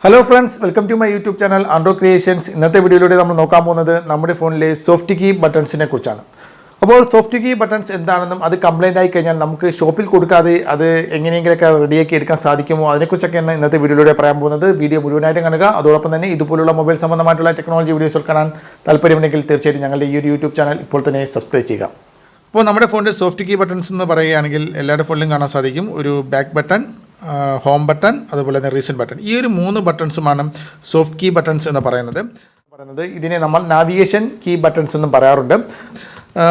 Hello friends, welcome to my YouTube channel Andro Creations. ഇന്നത്തെ വീഡിയോയിലൂടെ നമ്മൾ നോക്കാൻ പോകുന്നത് നമ്മുടെ ഫോണിലെ സോഫ്റ്റ് കീ ബട്ടൺസിനെ കുറിച്ചാണ്. അപ്പോൾ സോഫ്റ്റ് കീ ബട്ടൺസ് എന്താണെന്നും അത് കംപ്ലൈന്റ് ആയി കഴിഞ്ഞാൽ നമുക്ക് ഷോപ്പിൽ കൊടുക്കാതെ അത് എങ്ങനെയെങ്കിലൊക്കെ റെഡിയാക്കി എടുക്കാൻ സാധിക്കുമോ അതിനെക്കുറിച്ചൊക്കെയാണ് ഇന്നത്തെ വീഡിയോയിലൂടെ പറയാൻ പോകുന്നത്. വീഡിയോ മുഴുവനായിട്ട് കാണുക. അതോടൊപ്പം തന്നെ ഇതുപോലുള്ള മൊബൈൽ സംബന്ധമായിട്ടുള്ള ടെക്നോളജി വീഡിയോസ് കാണാൻ താല്പര്യമുണ്ടെങ്കിൽ തീർച്ചയായിട്ടും ഞങ്ങളുടെ ഈ ഒരു യൂട്യൂബ് ചാനൽ ഇപ്പോൾ തന്നെ സബ്സ്ക്രൈബ് ചെയ്യുക. അപ്പോൾ നമ്മുടെ ഫോണിൻ്റെ സോഫ്റ്റ് കീ ബട്ടൺസ് എന്ന് പറയുകയാണെങ്കിൽ എല്ലാവരുടെ ഫോണിലും കാണാൻ സാധിക്കും. ഒരു ബാക്ക് ബട്ടൺ, ഹോം ബട്ടൺ, അതുപോലെ തന്നെ റീസെറ്റ് ബട്ടൺ. ഈ ഒരു 3 ബട്ടൺസുമാണ് സോഫ്റ്റ് കീ ബട്ടൺസ് എന്ന് പറയുന്നത്. ഇതിനെ നമ്മൾ നാവിഗേഷൻ കീ ബട്ടൺസ് എന്നും പറയാറുണ്ട്.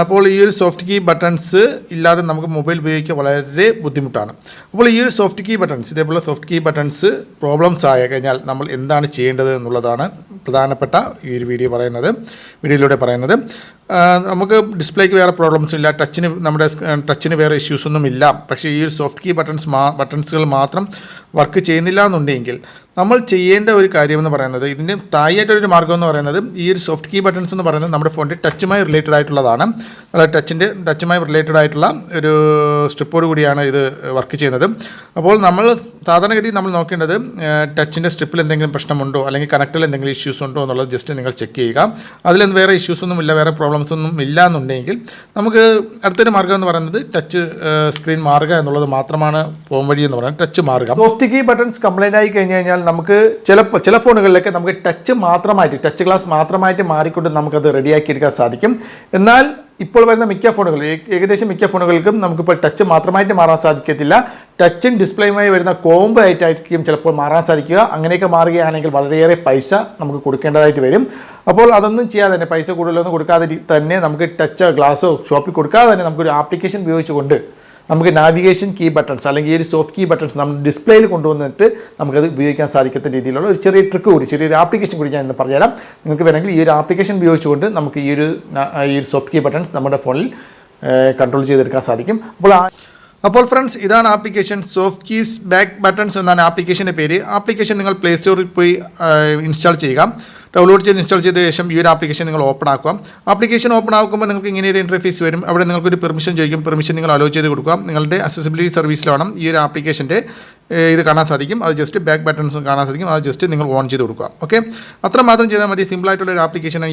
അപ്പോൾ ഈ ഒരു സോഫ്റ്റ് കീ ബട്ടൺസ് ഇല്ലാതെ നമുക്ക് മൊബൈൽ ഉപയോഗിക്കാൻ വളരെ ബുദ്ധിമുട്ടാണ്. അപ്പോൾ ഈ ഒരു സോഫ്റ്റ് കീ ബട്ടൺസ്, ഇതേപോലെ സോഫ്റ്റ് കീ ബട്ടൺസ് പ്രോബ്ലംസ് ആയി കഴിഞ്ഞാൽ നമ്മൾ എന്താണ് ചെയ്യേണ്ടത് എന്നുള്ളതാണ് പ്രധാനപ്പെട്ട ഈ ഒരു വീഡിയോയിലൂടെ പറയുന്നത്. നമുക്ക് ഡിസ്പ്ലേക്ക് വേറെ പ്രോബ്ലംസ് ഇല്ല, നമ്മുടെ ടച്ചിന് വേറെ ഇഷ്യൂസൊന്നും ഇല്ല. പക്ഷേ ഈ ഒരു സോഫ്റ്റ് കീ ബട്ടൺസുകൾ മാത്രം വർക്ക് ചെയ്യുന്നില്ല എന്നുണ്ടെങ്കിൽ നമ്മൾ ചെയ്യേണ്ട ഒരു കാര്യമെന്ന് പറയുന്നത്, ഇതിൻ്റെ താഴെയായിട്ടൊരു മാർഗ്ഗം എന്ന് പറയുന്നത്, ഈ ഒരു സോഫ്റ്റ് കീ ബട്ടൺസ് എന്ന് പറയുന്നത് നമ്മുടെ ഫോണിൻ്റെ ടച്ചുമായി റിലേറ്റഡ് ആയിട്ടുള്ളതാണ്. ടച്ചുമായി റിലേറ്റഡ് ആയിട്ടുള്ള ഒരു സ്ട്രിപ്പോട് കൂടിയാണ് ഇത് വർക്ക് ചെയ്യുന്നത്. അപ്പോൾ നമ്മൾ സാധാരണഗതി നമ്മൾ നോക്കേണ്ടത് ടച്ചിൻ്റെ സ്ട്രിപ്പിൽ എന്തെങ്കിലും പ്രശ്നമുണ്ടോ അല്ലെങ്കിൽ കണക്റ്റിൽ എന്തെങ്കിലും ഇഷ്യൂസ് ഉണ്ടോ എന്നുള്ളത് ജസ്റ്റ് നിങ്ങൾ ചെക്ക് ചെയ്യുക. അതിലൊന്നും വേറെ ഇഷ്യൂസൊന്നും ഇല്ല, വേറെ പ്രോബ്ലംസ് ഒന്നും ഇല്ല എന്നുണ്ടെങ്കിൽ നമുക്ക് അടുത്തൊരു മാർഗ്ഗം എന്ന് പറയുന്നത് ടച്ച് സ്ക്രീൻ മാറുക എന്നുള്ളത് മാത്രമാണ് പോകാൻ വഴി എന്ന് പറയുന്നത്. ടച്ച് മാറുക. സോഫ്റ്റ് കീ ബട്ടൺസ് കംപ്ലൈൻ്റ് ആയി കഴിഞ്ഞ് കഴിഞ്ഞാൽ നമുക്ക് ചില ഫോണുകളിലൊക്കെ നമുക്ക് ടച്ച് ഗ്ലാസ് മാത്രമായിട്ട് മാറിക്കൊണ്ട് നമുക്കത് റെഡിയാക്കി എടുക്കാൻ സാധിക്കും. എന്നാൽ ഇപ്പോൾ വരുന്ന മിക്ക ഫോണുകൾ, ഏകദേശം മിക്ക ഫോണുകൾക്കും നമുക്കിപ്പോൾ ടച്ച് മാത്രമായിട്ട് മാറാൻ സാധിക്കത്തില്ല. ടച്ചും ഡിസ്പ്ലേയുമായി വരുന്ന കോംബോ ആയിട്ടായിരിക്കും ചിലപ്പോൾ മാറാൻ സാധിക്കുക. അങ്ങനെയൊക്കെ മാറുകയാണെങ്കിൽ വളരെയേറെ പൈസ നമുക്ക് കൊടുക്കേണ്ടതായിട്ട് വരും. അപ്പോൾ അതൊന്നും ചെയ്യാതെ തന്നെ, പൈസ കൂടുതലൊന്നും കൊടുക്കാതെ തന്നെ നമുക്ക് ടച്ച് ഗ്ലാസോ ഷോപ്പിൽ കൊടുക്കാതെ തന്നെ നമുക്കൊരു ആപ്ലിക്കേഷൻ ഉപയോഗിച്ചുകൊണ്ട് നമുക്ക് നാവിഗേഷൻ കീ ബട്ടൺസ് അല്ലെങ്കിൽ ഈ ഒരു സോഫ്റ്റ് കീ ബട്ടൺസ് നമ്മൾ ഡിസ്പ്ലേയിൽ കൊണ്ടുവന്നിട്ട് നമുക്കത് ഉപയോഗിക്കാൻ സാധിക്കുന്ന രീതിയിലുള്ള ഒരു ചെറിയ ട്രിക്ക് കൂടി, ചെറിയൊരു ആപ്ലിക്കേഷൻ കൂടി ഞാൻ ഇന്ന് പറഞ്ഞുതരാം. നിങ്ങൾക്ക് വേണമെങ്കിൽ ഈ ഒരു ആപ്ലിക്കേഷൻ ഉപയോഗിച്ചുകൊണ്ട് നമുക്ക് ഈ ഒരു സോഫ്റ്റ് കീ ബട്ടൺസ് നമ്മുടെ ഫോണിൽ കൺട്രോൾ ചെയ്തെടുക്കാൻ സാധിക്കും. അപ്പോൾ ഫ്രണ്ട്സ്, ഇതാണ് application. Soft keys back buttons എന്നാണ് ആപ്ലിക്കേഷൻ്റെ പേര്. ആപ്ലിക്കേഷൻ നിങ്ങൾ പ്ലേ സ്റ്റോറിൽ പോയി ഇൻസ്റ്റാൾ ചെയ്യുക. ഡൗൺലോഡ് ചെയ്ത് ഇൻസ്റ്റാൾ ചെയ്ത ശേഷം ഈ ഒരു ആപ്ലിക്കേഷൻ നിങ്ങൾ ഓപ്പൺ ആക്കുക. ആപ്ലിക്കേഷൻ ഓപ്പൺ ആക്കുമ്പോൾ നിങ്ങൾക്ക് ഇങ്ങനെ ഒരു ഇൻ്റർഫേസ് വരും. അവിടെ നിങ്ങൾക്കൊരു പെർമിഷൻ ചോദിക്കും. പെർമിഷൻ നിങ്ങൾ അലോ ചെയ്ത് കൊടുക്കുക. നിങ്ങളുടെ അക്സസിബിലിറ്റി സർവീസിൽ വേണം ഈ ഒരു ആപ്ലിക്കേഷൻ്റെ ഇത് കാണാൻ സാധിക്കും. അത് ജസ്റ്റ് ബാക്ക് ബട്ടൺസ് കാണാൻ സാധിക്കും. അത് ജസ്റ്റ് നിങ്ങൾ ഓൺ ചെയ്ത് കൊടുക്കുക. ഓക്കെ, അത്രമാത്രം ചെയ്താൽ മതി. സിമ്പിളായിട്ടുള്ള ഒരു ആപ്ലിക്കേഷൻ.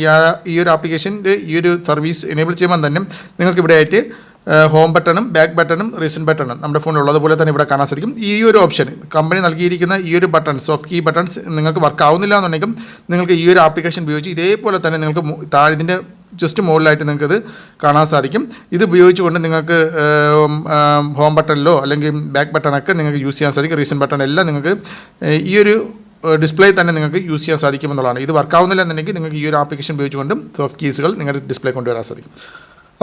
ഈ ഒരു ആപ്ലിക്കേഷൻ്റെ ഈ ഒരു സർവീസ് എനേബിൾ ചെയ്യുമ്പോൾ തന്നെ നിങ്ങൾക്ക് ഇവിടെ ആയിട്ട് ഹോം ബട്ടണും ബാക്ക് ബട്ടണും റീസെറ്റ് ബട്ടണും നമ്മുടെ ഫോണിൽ ഉള്ളതുപോലെ തന്നെ ഇവിടെ കാണാൻ സാധിക്കും. ഈ ഒരു ഓപ്ഷൻ, കമ്പനി നൽകിയിരിക്കുന്ന ഈ ഒരു ബട്ടൺ, സോഫ്റ്റ് കീ ബട്ടൺസ് നിങ്ങൾക്ക് വർക്ക് ആവുന്നില്ല എന്നുണ്ടെങ്കിൽ നിങ്ങൾക്ക് ഈ ഒരു ആപ്ലിക്കേഷൻ ഉപയോഗിച്ച് ഇതേപോലെ തന്നെ നിങ്ങൾക്ക് താഴെ ഇതിൻ്റെ ജസ്റ്റ് മുകളിലായിട്ട് നിങ്ങൾക്കത് കാണാൻ സാധിക്കും. ഇത് ഉപയോഗിച്ചുകൊണ്ട് നിങ്ങൾക്ക് ഹോം ബട്ടണിലോ അല്ലെങ്കിൽ ബാക്ക് ബട്ടണൊക്കെ നിങ്ങൾക്ക് യൂസ് ചെയ്യാൻ സാധിക്കും. റീസെറ്റ് ബട്ടൺ എല്ലാം നിങ്ങൾക്ക് ഈ ഒരു ഡിസ്പ്ലേ തന്നെ നിങ്ങൾക്ക് യൂസ് ചെയ്യാൻ സാധിക്കുമെന്നുള്ളതാണ്. ഇത് വർക്ക് ആവുന്നില്ല എന്നുണ്ടെങ്കിൽ നിങ്ങൾക്ക് ഈ ഒരു ആപ്ലിക്കേഷൻ ഉപയോഗിച്ചുകൊണ്ടും സോഫ്റ്റ് കീസുകൾ നിങ്ങളുടെ ഡിസ്പ്ലേ കൊണ്ടുവരാൻ സാധിക്കും.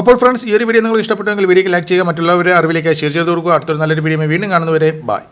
അപ്പോൾ ഫ്രണ്ട്സ്, ഈ ഒരു വീഡിയോ നിങ്ങൾ ഇഷ്ടപ്പെട്ടെങ്കിൽ വീഡിയോക്ക് ലൈക്ക് ചെയ്യുക, മറ്റുള്ളവരെ അറിവിലേക്ക് ഷെയർ ചെയ്ത് കൊടുക്കുക. അടുത്തൊരു നല്ലൊരു വീഡിയോ വീണ്ടും കാണുന്നവരെ ബൈ.